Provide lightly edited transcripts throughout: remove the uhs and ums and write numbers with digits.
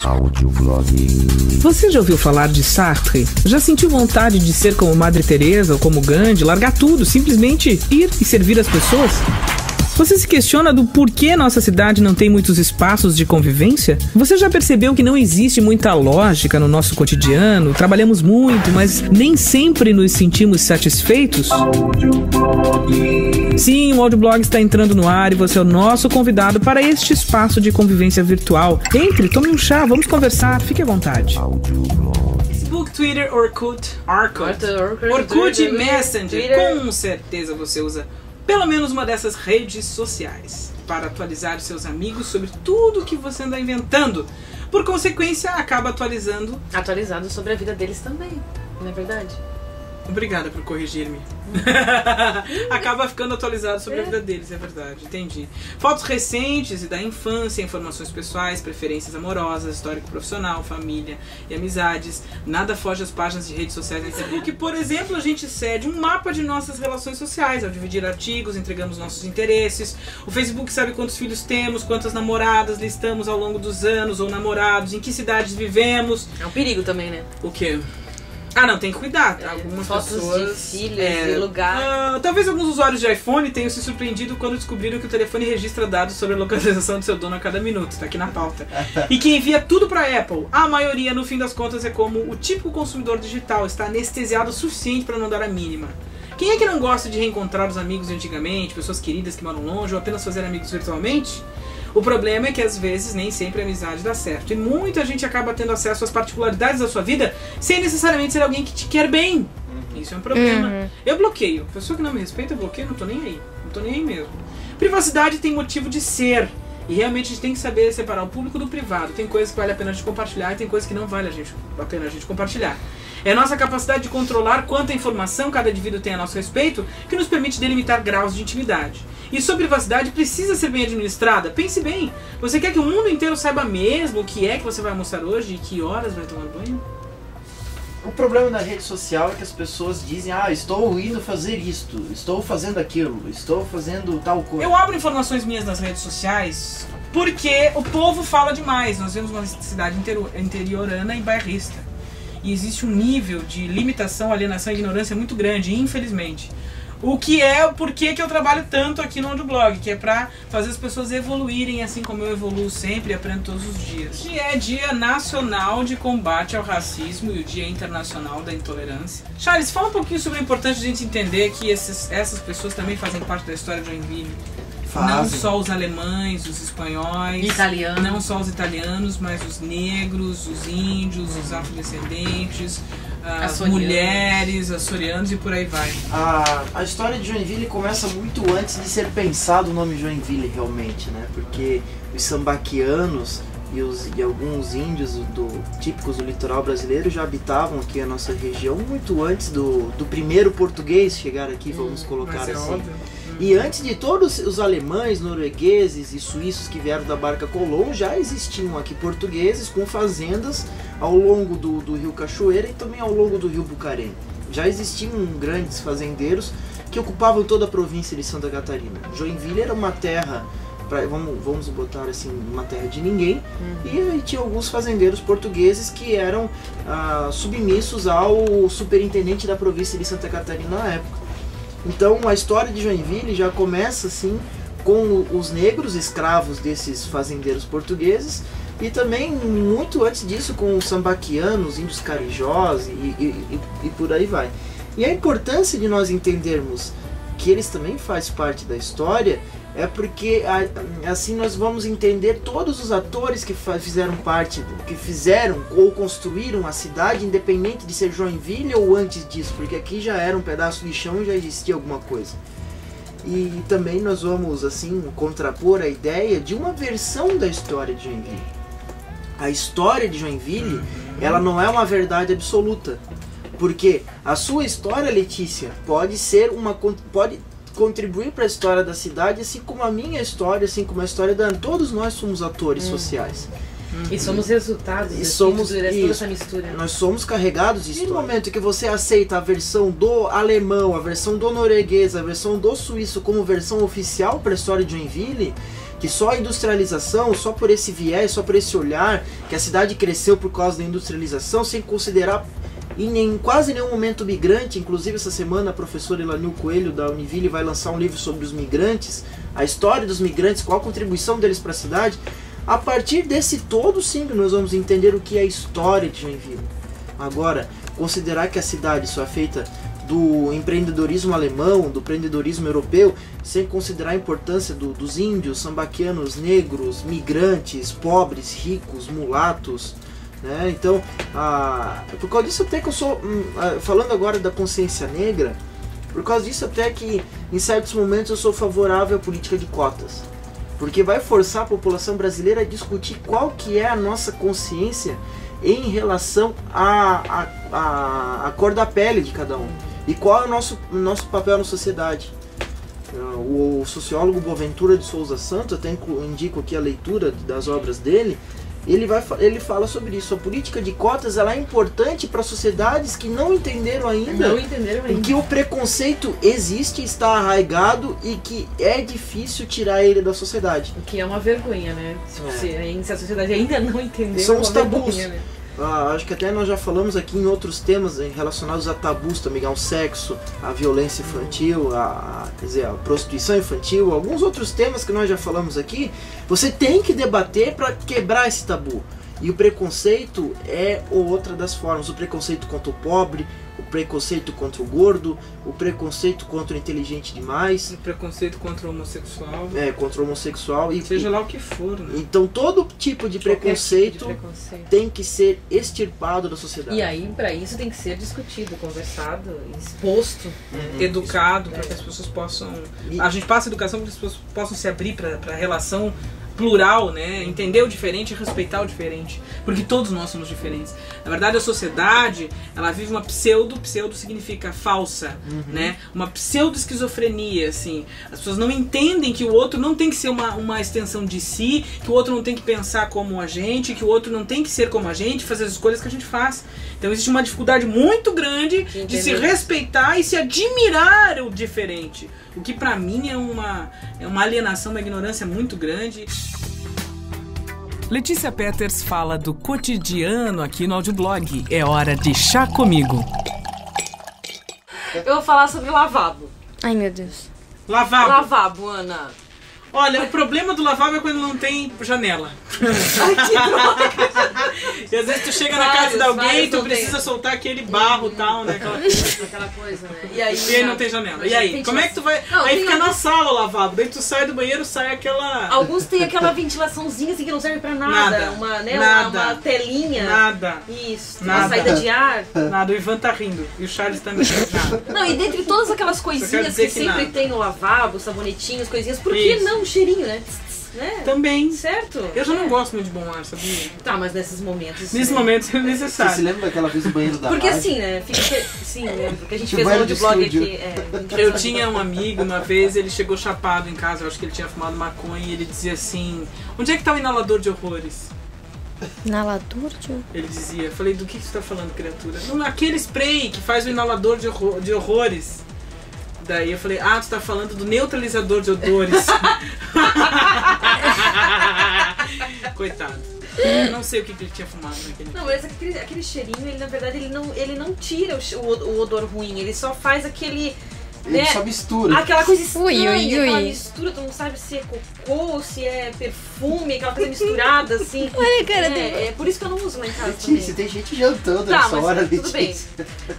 Audioblog. Você já ouviu falar de Sartre? Já sentiu vontade de ser como Madre Teresa ou como Gandhi, largar tudo, simplesmente ir e servir as pessoas? Você se questiona do porquê nossa cidade não tem muitos espaços de convivência? Você já percebeu que não existe muita lógica no nosso cotidiano? Trabalhamos muito, mas nem sempre nos sentimos satisfeitos? Sim, o Audioblog está entrando no ar e você é o nosso convidado para este espaço de convivência virtual. Entre, tome um chá, vamos conversar, fique à vontade. Facebook, Twitter, Orkut e Messenger, com certeza você usa pelo menos uma dessas redes sociais para atualizar seus amigos sobre tudo que você anda inventando. Por consequência, acaba atualizado sobre a vida deles também, não é verdade? Obrigada por corrigir-me. Acaba ficando atualizado sobre a vida deles, é verdade, entendi. Fotos recentes e da infância, informações pessoais, preferências amorosas, histórico profissional, família e amizades. Nada foge às páginas de redes sociais na internet. Porque, por exemplo, a gente cede um mapa de nossas relações sociais. Ao dividir artigos, entregamos nossos interesses. O Facebook sabe quantos filhos temos, quantas namoradas listamos ao longo dos anos, ou namorados, em que cidades vivemos. É um perigo também, né? O quê? Ah, não, tem que cuidar. Algumas fotos pessoas de filhos e lugar. Talvez alguns usuários de iPhone tenham se surpreendido quando descobriram que o telefone registra dados sobre a localização do seu dono a cada minuto. Tá aqui na pauta. E que envia tudo pra Apple. A maioria, no fim das contas, é como o típico consumidor digital. Está anestesiado o suficiente para não dar a mínima. Quem é que não gosta de reencontrar os amigos de antigamente, pessoas queridas que moram longe, ou apenas fazer amigos virtualmente? O problema é que às vezes nem sempre a amizade dá certo. E muita gente acaba tendo acesso às particularidades da sua vida sem necessariamente ser alguém que te quer bem. Isso é um problema. Eu bloqueio. Pessoa que não me respeita, eu bloqueio, não tô nem aí. Não tô nem aí mesmo. Privacidade tem motivo de ser. E realmente a gente tem que saber separar o público do privado. Tem coisas que vale a pena a gente compartilhar e tem coisas que não vale a pena a gente compartilhar. É a nossa capacidade de controlar quanta informação cada indivíduo tem a nosso respeito que nos permite delimitar graus de intimidade. E sua privacidade precisa ser bem administrada. Pense bem, você quer que o mundo inteiro saiba mesmo o que é que você vai almoçar hoje e que horas vai tomar banho? O problema da rede social é que as pessoas dizem: ah, estou indo fazer isto, estou fazendo aquilo, estou fazendo tal coisa. Eu abro informações minhas nas redes sociais porque o povo fala demais. Nós vemos uma cidade interiorana e bairrista. E existe um nível de limitação, alienação e ignorância muito grande, infelizmente. O que é o porquê que eu trabalho tanto aqui no Audioblog, que é pra fazer as pessoas evoluírem assim como eu evoluo sempre e aprendo todos os dias. Hoje é Dia Nacional de Combate ao Racismo e o Dia Internacional da Intolerância. Charles, fala um pouquinho sobre a importância de a gente entender que essas pessoas também fazem parte da história de Joinville. Não só os alemães, os espanhóis, italianos. Não só os italianos, mas os negros, os índios, os afrodescendentes, as mulheres, açorianos e por aí vai. A história de Joinville começa muito antes de ser pensado o nome Joinville realmente, né? Porque os sambaquianos e alguns índios típicos do litoral brasileiro já habitavam aqui a nossa região muito antes do primeiro português chegar aqui, vamos colocar assim. Óbvio. E antes de todos os alemães, noruegueses e suíços que vieram da barca Colombo, já existiam aqui portugueses com fazendas ao longo do rio Cachoeira e também ao longo do rio Bucarém. Já existiam grandes fazendeiros que ocupavam toda a província de Santa Catarina. Joinville era uma terra, vamos botar assim, uma terra de ninguém, e aí tinha alguns fazendeiros portugueses que eram submissos ao superintendente da província de Santa Catarina na época. Então a história de Joinville já começa assim com os negros escravos desses fazendeiros portugueses e também muito antes disso com os sambaquianos, índios carijós e por aí vai. E a importância de nós entendermos que eles também fazem parte da história é porque assim nós vamos entender todos os atores que fizeram parte, que fizeram ou construíram a cidade, independente de ser Joinville ou antes disso, porque aqui já era um pedaço de chão e já existia alguma coisa. E também nós vamos assim contrapor a ideia de uma versão da história de Joinville. A história de Joinville, ela não é uma verdade absoluta, porque a sua história, Letícia, pode contribuir para a história da cidade, assim como a minha história, assim como a história da Ana. Todos nós somos atores sociais. E somos resultados toda essa mistura. Nós somos carregados de história. E no momento que você aceita a versão do alemão, a versão do norueguês, a versão do suíço como versão oficial para a história de Joinville, que só a industrialização, só por esse viés, só por esse olhar, que a cidade cresceu por causa da industrialização, sem considerar em quase nenhum momento migrante. Inclusive essa semana a professora Elanil Coelho da Univille vai lançar um livro sobre os migrantes, a história dos migrantes, qual a contribuição deles para a cidade. A partir desse todo, sim, nós vamos entender o que é a história de Joinville. Agora, considerar que a cidade só é feita do empreendedorismo alemão, do empreendedorismo europeu, sem considerar a importância dos índios, sambaquianos, negros, migrantes, pobres, ricos, mulatos, né? Então, por causa disso até que eu sou, falando agora da consciência negra, por causa disso até que em certos momentos eu sou favorável à política de cotas, porque vai forçar a população brasileira a discutir qual que é a nossa consciência em relação à cor da pele de cada um e qual é o nosso papel na sociedade. O sociólogo Boaventura de Souza Santos, até indico aqui a leitura das obras dele, ele fala sobre isso. A política de cotas ela é importante para sociedades que não entenderam ainda que o preconceito existe, está arraigado e que é difícil tirar ele da sociedade. O que é uma vergonha, né? Se a sociedade ainda não entendeu, são os tabus. Vergonha, né? Acho que até nós já falamos aqui em outros temas relacionados a tabus também, ao sexo, à violência infantil, quer dizer, a prostituição infantil, alguns outros temas que nós já falamos aqui. Você tem que debater para quebrar esse tabu. E o preconceito é outra das formas. O preconceito contra o pobre, o preconceito contra o gordo, o preconceito contra o inteligente demais. O preconceito contra o homossexual. Contra o homossexual. Seja lá o que for, né? Então todo tipo de preconceito tem que ser extirpado da sociedade. E aí, para isso, tem que ser discutido, conversado, exposto. Educado, para que as pessoas possam... A gente passa a educação para que as pessoas possam se abrir para a relação plural, né? Entender o diferente e respeitar o diferente, porque todos nós somos diferentes. Na verdade, a sociedade, ela vive uma pseudo significa falsa, né? Uma pseudo-esquizofrenia, assim. As pessoas não entendem que o outro não tem que ser uma extensão de si, que o outro não tem que pensar como a gente, que o outro não tem que ser como a gente, fazer as escolhas que a gente faz. Então existe uma dificuldade muito grande de se respeitar e se admirar o diferente, o que pra mim é uma alienação, uma ignorância muito grande. Letícia Peters fala do cotidiano aqui no audioblog. É hora de chá comigo. Eu vou falar sobre lavabo. Ai, meu Deus. Lavabo, Ana. Olha, o problema do lavabo é quando não tem janela. Ai, que droga. E às vezes tu chega na casa de alguém e tu precisa soltar aquele barro e tal, né? Aquela coisa, né? E aí não tem janela. E aí? Como é que tu vai... Aí fica na sala o lavabo. Daí tu sai do banheiro, sai aquela... Alguns tem aquela ventilaçãozinha assim que não serve pra nada. Uma telinha. Nada. Isso. Uma saída de ar. Nada. O Ivan tá rindo. E o Charles também. Nada. Não, e dentre todas aquelas coisinhas que sempre tem no lavabo, sabonetinhos, coisinhas, por que não um cheirinho, né? Também. Certo? Eu já não gosto muito de bom ar, sabia? Tá, mas nesses momentos... Nesses momentos é necessário. Você se lembra daquela vez do banheiro da Porque rádio? assim, né? Sim, lembro. Porque a gente fez um audioblog aqui. Eu tinha um amigo, uma vez, ele chegou chapado em casa, eu acho que ele tinha fumado maconha, e ele dizia assim: onde é que tá o inalador de horrores? Inalador de... Ele dizia. Eu falei: do que você tá falando, criatura? Não, aquele spray que faz o inalador de horrores. Daí eu falei: tu tá falando do neutralizador de odores. Coitado. Eu não sei o que ele tinha fumado naquele. Não, mas aquele cheirinho, ele na verdade ele não tira o odor ruim, ele só faz aquele... Ele só mistura. Aquela coisa estranha, aquela mistura, tu não sabe se é cocô, se é perfume, aquela coisa misturada, assim. Olha a cara dele. É por isso que eu não uso lá em casa Letícia, também. tem gente jantando nessa hora, Letícia. Tudo bem.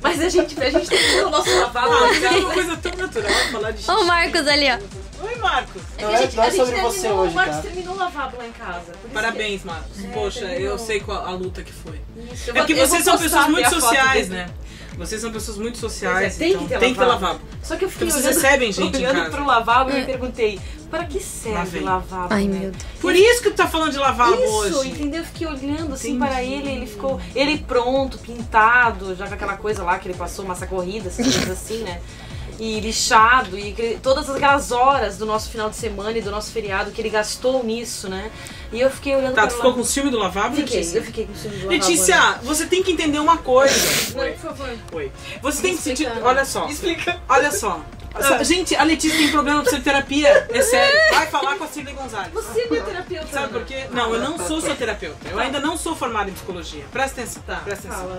Mas a gente tem o nosso lavabo. É uma coisa tão natural falar de xixi. Ó o Marcos ali, ó. Oi, Marcos. Não é sobre você hoje, o Marcos tá? terminou o lavabo lá em casa. Parabéns, Marcos. Poxa, eu sei qual a luta que foi. Isso, porque vocês são pessoas muito sociais, né? Vocês são pessoas muito sociais, tem então que ter lavabo. Só que eu fiquei vocês recebem gente em casa. Pro lavabo e me perguntei, para que serve o lavabo? Ai, meu Deus. Por isso que tu tá falando de lavabo hoje. Isso, entendeu? Eu fiquei olhando assim para ele ficou... Ele pronto, pintado, já com aquela coisa lá que ele passou, massa corrida, assim, né? E lixado, e todas aquelas horas do nosso final de semana e do nosso feriado que ele gastou nisso, né? E eu fiquei olhando tu ficou com ciúme do lavabo, Letícia? Eu fiquei com ciúme do lavabo. Letícia, você tem que entender uma coisa. Não, por favor. Oi. Você tem que sentir... Explicando. Olha só. Explica. Olha só. Gente, a Letícia tem problema com terapia. É sério. Vai falar com a Cirlei Gonzalez. Você é minha terapeuta. Sabe por quê? Não, eu não sou sua terapeuta. Eu ainda não sou formada em psicologia. Presta atenção. Presta atenção.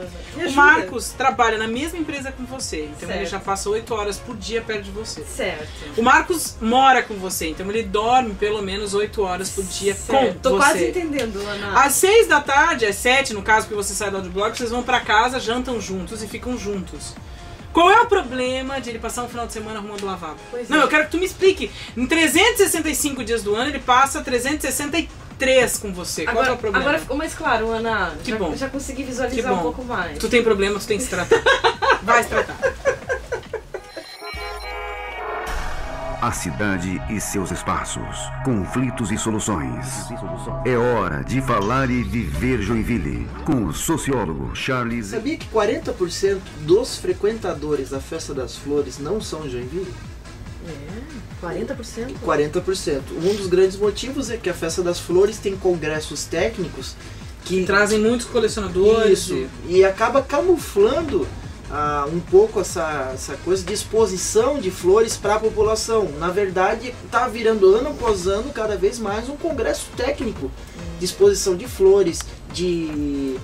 O Marcos trabalha na mesma empresa com você. Então ele já passa 8 horas por dia perto de você. Certo. O Marcos mora com você. Então ele dorme pelo menos 8 horas por dia com Tô você. quase entendendo, Ana. Às 6 da tarde, às 7, no caso que você sai do audioblog, vocês vão pra casa, jantam juntos e ficam juntos. Qual é o problema de ele passar um final de semana arrumando o lavabo? Não, eu quero que tu me explique. Em 365 dias do ano, ele passa 363 com você. Qual é o problema? Agora ficou mais claro, Ana. Que bom. Já consegui visualizar um pouco mais. Tu tem problema, tu tem que se tratar. Vai se tratar. A cidade e seus espaços, conflitos e soluções. É hora de falar e viver Joinville, com o sociólogo Charles. Sabia que 40% dos frequentadores da Festa das Flores não são de Joinville? 40%? 40%. Um dos grandes motivos é que a Festa das Flores tem congressos técnicos que trazem muitos colecionadores. Isso, e acaba camuflando um pouco essa coisa de exposição de flores para a população. Na verdade, está virando ano após ano cada vez mais um congresso técnico de exposição de flores, de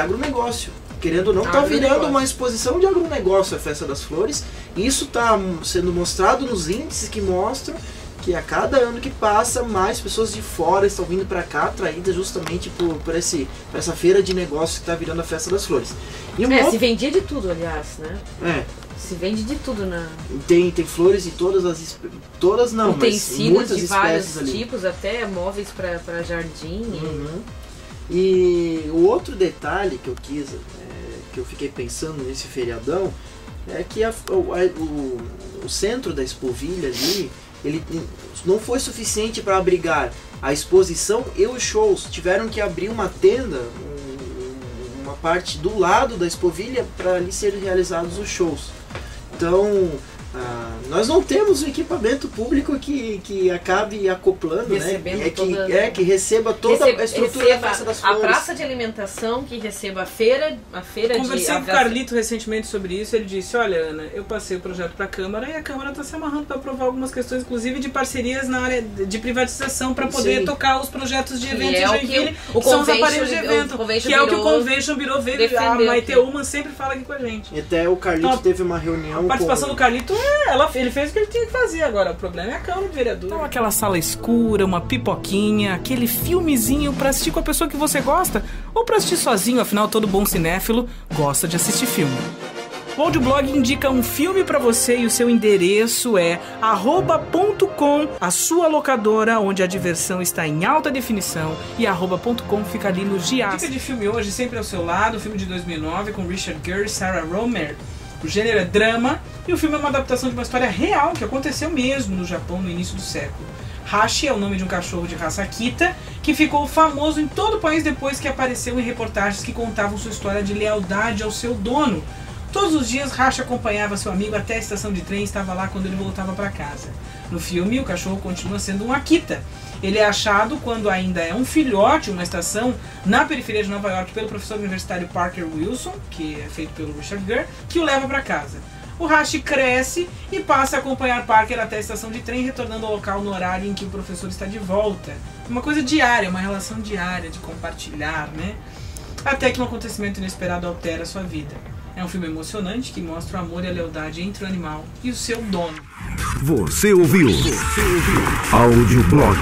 agronegócio. Querendo ou não, está virando uma exposição de agronegócio a Festa das Flores. E isso está sendo mostrado nos índices que mostram que a cada ano que passa, mais pessoas de fora estão vindo para cá, atraídas justamente por essa feira de negócios que está virando a Festa das Flores. E se vendia de tudo, aliás, né? Se vende de tudo, né? Tem flores de todas não, mas muitas de espécies vários ali. tipos, até móveis para jardim. Uhum. E o outro detalhe que eu que eu fiquei pensando nesse feriadão, é que o centro da Expovilha ali, ele não foi suficiente para abrigar a exposição e os shows. Tiveram que abrir uma tenda, uma parte do lado da Expovilha, para ali serem realizados os shows. Então, nós não temos um equipamento público que acabe acoplando, que receba toda a estrutura da Festa das Flores. A praça de alimentação, que receba a feira Conversei com o Carlito recentemente sobre isso. Ele disse: olha, Ana, eu passei o projeto para a Câmara e a Câmara está se amarrando para aprovar algumas questões, inclusive de parcerias na área de privatização, para poder tocar os projetos de eventos de Joinville, que são os aparelhos de evento, que é o que o Convention Bureau veio. A Maite Ullman sempre fala aqui com a gente. E até o Carlito teve uma reunião. A participação do Carlito, ele fez o que ele tinha que fazer. Agora, o problema é a Câmara de Vereadores. Então, aquela sala escura, uma pipoquinha, aquele filmezinho pra assistir com a pessoa que você gosta, ou pra assistir sozinho, afinal todo bom cinéfilo gosta de assistir filme. O audioblog indica um filme pra você e o seu endereço é @.com, a sua locadora onde a diversão está em alta definição, e @.com fica ali no GIA. Dica de filme hoje, sempre ao seu lado, filme de 2009 com Richard Gere e Sarah Romer. O gênero é drama e o filme é uma adaptação de uma história real que aconteceu mesmo no Japão no início do século. Hashi é o nome de um cachorro de raça Akita que ficou famoso em todo o país depois que apareceu em reportagens que contavam sua história de lealdade ao seu dono. Todos os dias, Hashi acompanhava seu amigo até a estação de trem e estava lá quando ele voltava para casa. No filme, o cachorro continua sendo um Akita. Ele é achado quando ainda é um filhote em uma estação na periferia de Nova York pelo professor universitário Parker Wilson, que é feito pelo Richard Gere, que o leva para casa. O Hashi cresce e passa a acompanhar Parker até a estação de trem, retornando ao local no horário em que o professor está de volta. Uma coisa diária, uma relação diária de compartilhar, né? Até que um acontecimento inesperado altera a sua vida. É um filme emocionante que mostra o amor e a lealdade entre o animal e o seu dono. Você ouviu? Audioblog.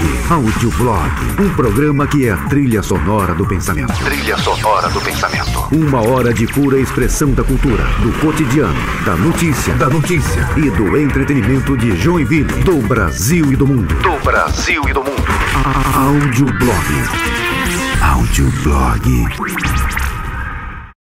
Um programa que é a trilha sonora do pensamento. Uma hora de pura expressão da cultura, do cotidiano, da notícia e do entretenimento de Joinville, do Brasil e do mundo. Audioblog.